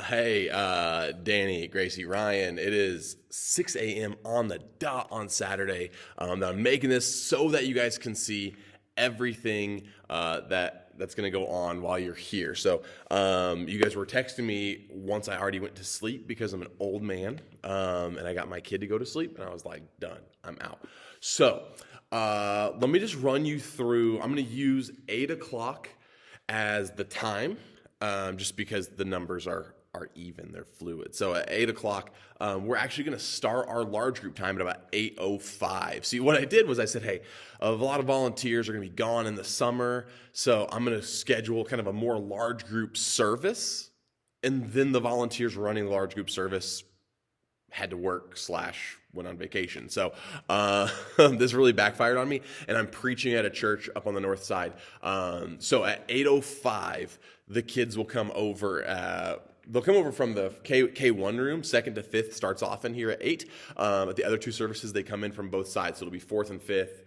Hey, Danny, Gracie, Ryan. It is 6 a.m. on the dot on Saturday. I'm making this so that you guys can see everything that's going to go on while you're here. So, you guys were texting me once I already went to sleep because I'm an old man, and I got my kid to go to sleep, and I was like, done, I'm out. So, let me just run you through. I'm going to use 8 o'clock as the time, just because the numbers are even, they're fluid. So at 8 o'clock, we're actually going to start our large group time at about 8:05. See, what I did was I said, hey, a lot of volunteers are going to be gone in the summer, so I'm going to schedule kind of a more large group service, and then the volunteers running the large group service had to work / went on vacation. So this really backfired on me, and I'm preaching at a church up on the north side. So at 8:05, the kids will come over. They'll come over from the K1 room. 2nd to 5th starts off in here at 8. At the other two services, they come in from both sides. So it'll be 4th and 5th,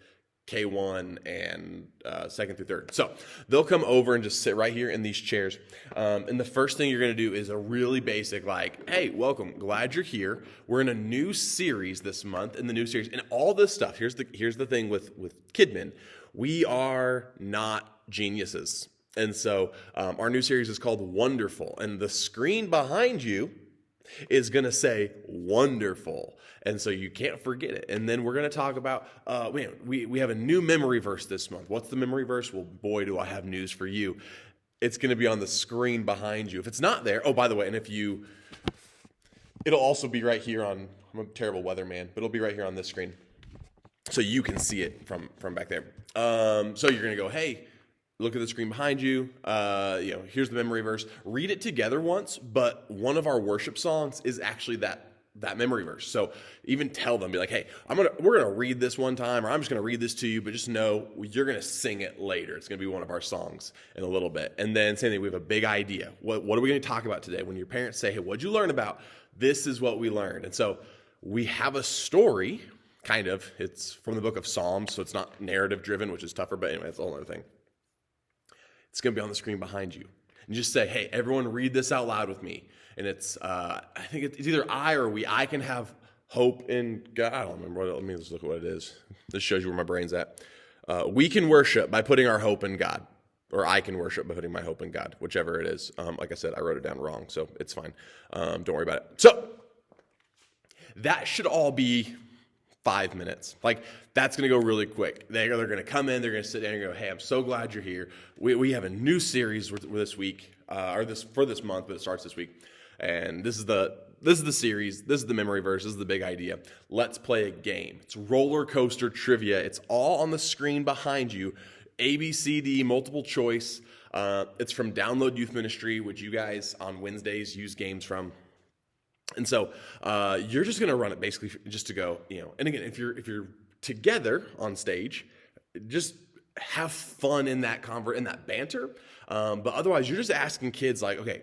K1, and 2nd through 3rd. So they'll come over and just sit right here in these chairs. And the first thing you're going to do is a really basic, like, hey, welcome, glad you're here. We're in a new series this month, in the new series. And all this stuff, here's the thing with Kidmin. We are not geniuses. And so our new series is called Wonderful. And the screen behind you is going to say wonderful. And so you can't forget it. And then we're going to talk about, we have a new memory verse this month. What's the memory verse? Well, boy, do I have news for you. It's going to be on the screen behind you. If it's not there, oh, by the way, and it'll also be right here on, I'm a terrible weatherman, but it'll be right here on this screen. So you can see it from back there. So you're going to go, hey, look at the screen behind you. Here's the memory verse. Read it together once, but one of our worship songs is actually that memory verse. So even tell them, be like, hey, we're gonna read this one time, or I'm just gonna read this to you, but just know you're gonna sing it later. It's gonna be one of our songs in a little bit. And then same thing, we have a big idea. What are we gonna talk about today? When your parents say, hey, what'd you learn about? This is what we learned. And so we have a story, kind of. It's from the book of Psalms, so it's not narrative driven, which is tougher, but anyway, that's a whole other thing. It's going to be on the screen behind you. And just say, hey, everyone read this out loud with me. And it's, I think it's either I or we. I can have hope in God. I don't remember. Let me just look at what it is. This shows you where my brain's at. We can worship by putting our hope in God. Or I can worship by putting my hope in God, whichever it is. Like I said, I wrote it down wrong, so it's fine. Don't worry about it. So that should all be 5 minutes. Like, that's going to go really quick. They're going to come in, they're going to sit down and go, hey, I'm so glad you're here. We have a new series this week, for this month, but it starts this week. And this is the series, this is the memory verse, this is the big idea. Let's play a game. It's roller coaster trivia. It's all on the screen behind you. A, B, C, D, multiple choice. It's from Download Youth Ministry, which you guys on Wednesdays use games from. And so you're just going to run it basically just to go, and again, if you're together on stage, just have fun in that banter. But otherwise, you're just asking kids like, okay,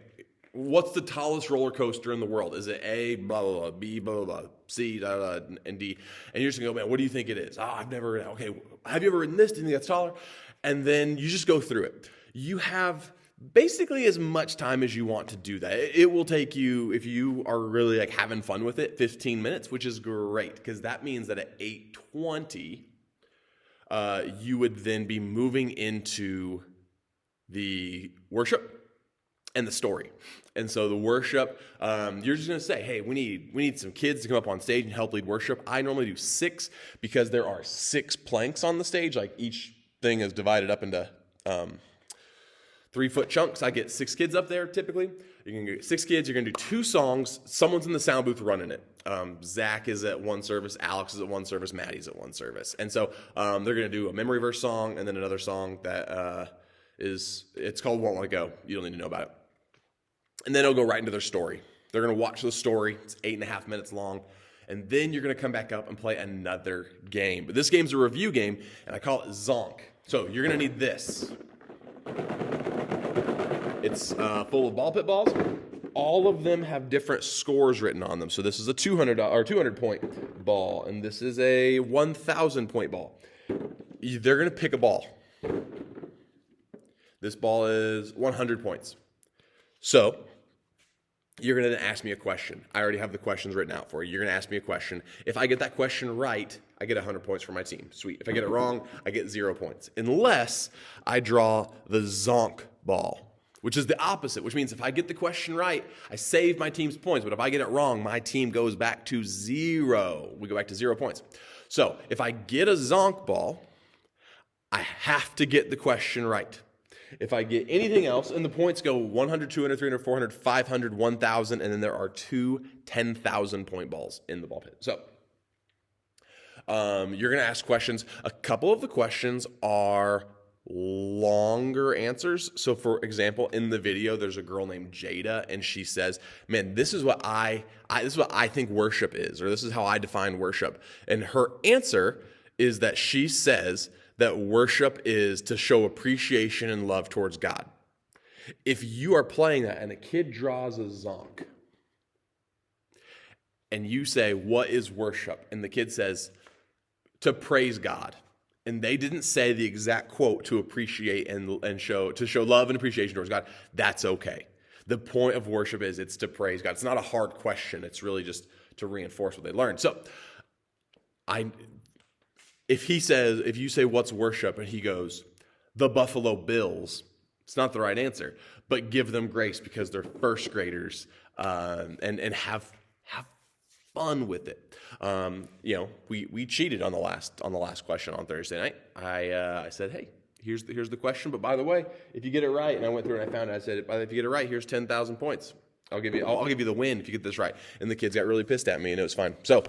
what's the tallest roller coaster in the world? Is it A, blah, blah, blah, B, blah, blah, blah, C, blah, blah, and D? And you're just going to go, man, what do you think it is? I've never, okay, have you ever ridden this? Do you think that's taller? And then you just go through it. You have basically as much time as you want to do that. It will take you, if you are really like having fun with it, 15 minutes, which is great, because that means that at 8:20, you would then be moving into the worship and the story. And so the worship, you're just going to say, hey, we need some kids to come up on stage and help lead worship. I normally do 6 because there are 6 planks on the stage. Like each thing is divided up into 3-foot chunks. I get 6 kids up there typically. You can get 6 kids. You're going to do 2 songs. Someone's in the sound booth running it. Zach is at one service. Alex is at one service. Maddie's at one service. And so they're going to do a memory verse song and then another song that it's called Won't Let It Go. You don't need to know about it. And then it'll go right into their story. They're going to watch the story. It's 8.5 minutes long. And then you're going to come back up and play another game. But this game's a review game, and I call it Zonk. So you're going to need this. It's full of ball pit balls. All of them have different scores written on them. So this is a 200-point ball, and this is a 1,000-point ball. They're going to pick a ball. This ball is 100 points. So you're going to ask me a question. I already have the questions written out for you. You're going to ask me a question. If I get that question right, I get 100 points for my team. Sweet. If I get it wrong, I get 0 points. Unless I draw the zonk ball, which is the opposite, which means if I get the question right, I save my team's points. But if I get it wrong, my team goes back to 0. We go back to 0 points. So if I get a zonk ball, I have to get the question right. If I get anything else, and the points go 100, 200, 300, 400, 500, 1,000, and then there are 2 10,000 point balls in the ball pit. So you're going to ask questions. A couple of the questions are longer answers. So for example, in the video, there's a girl named Jada, and she says, man, this is what I think worship is, or this is how I define worship. And her answer is that she says that worship is to show appreciation and love towards God. If you are playing that and a kid draws a zonk and you say, what is worship? And the kid says, to praise God. And they didn't say the exact quote to appreciate and show love and appreciation towards God, that's okay. The point of worship is it's to praise God. It's not a hard question. It's really just to reinforce what they learned. So if you say what's worship and he goes, the Buffalo Bills, it's not the right answer, but give them grace because they're first graders and have fun with it. We cheated on the last question on Thursday night. I said, hey, here's the question, but by the way, if you get it right, and I went through and I found it, I said, if you get it right, here's 10,000 points. I'll give you the win if you get this right. And the kids got really pissed at me, and it was fine. So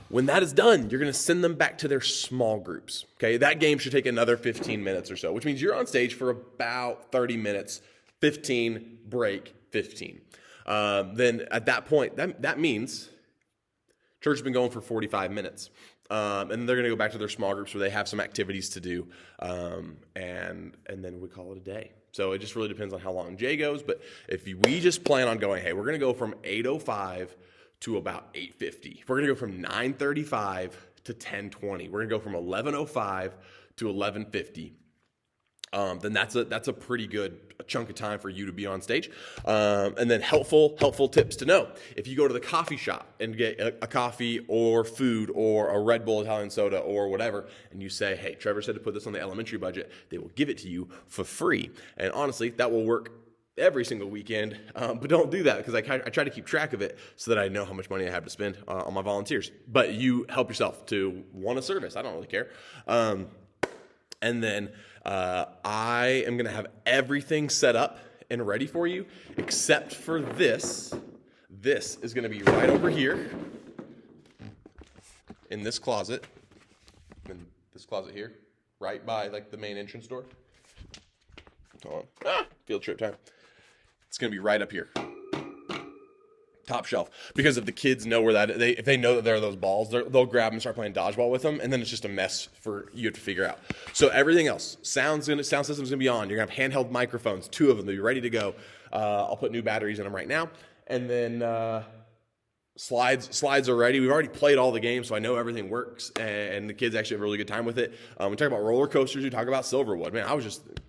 when that is done, you're going to send them back to their small groups. Okay, that game should take another 15 minutes or so, which means you're on stage for about 30 minutes, 15, break, 15. Then at that point, that means church has been going for 45 minutes. And they're going to go back to their small groups where they have some activities to do. And then we call it a day. So it just really depends on how long Jay goes. But if we just plan on going, hey, we're going to go from 8:05 to about 8:50. We're going to go from 9:35 to 10:20. We're going to go from 11:05 to 11:50. Then that's a pretty good chunk of time for you to be on stage. And then helpful tips to know. If you go to the coffee shop and get a coffee or food or a Red Bull Italian soda or whatever, and you say, hey, Trevor said to put this on the elementary budget, they will give it to you for free. And honestly, that will work every single weekend, but don't do that because I try to keep track of it so that I know how much money I have to spend on my volunteers. But you help yourself to want a service. I don't really care. And then I am going to have everything set up and ready for you, except for this. This is going to be right over here in this closet. In this closet here, right by like the main entrance door. Hold on. Field trip time. It's going to be right up here. Top shelf. Because if the kids know where if they know that there are those balls, they'll grab them and start playing dodgeball with them, and then it's just a mess for you to figure out. So everything else, sound system's going to be on. You're going to have handheld microphones, 2 of them. They'll be ready to go. I'll put new batteries in them right now. And then slides are ready. We've already played all the games, so I know everything works, and the kids actually have a really good time with it. We talk about roller coasters. We talk about Silverwood. Man,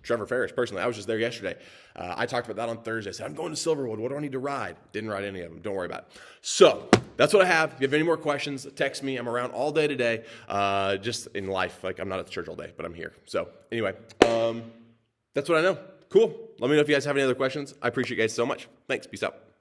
Trevor Ferris, personally, I was just there yesterday. I talked about that on Thursday. I said, I'm going to Silverwood. What do I need to ride? Didn't ride any of them. Don't worry about it. So that's what I have. If you have any more questions, text me. I'm around all day today, just in life. Like, I'm not at the church all day, but I'm here. So anyway, that's what I know. Cool. Let me know if you guys have any other questions. I appreciate you guys so much. Thanks. Peace out.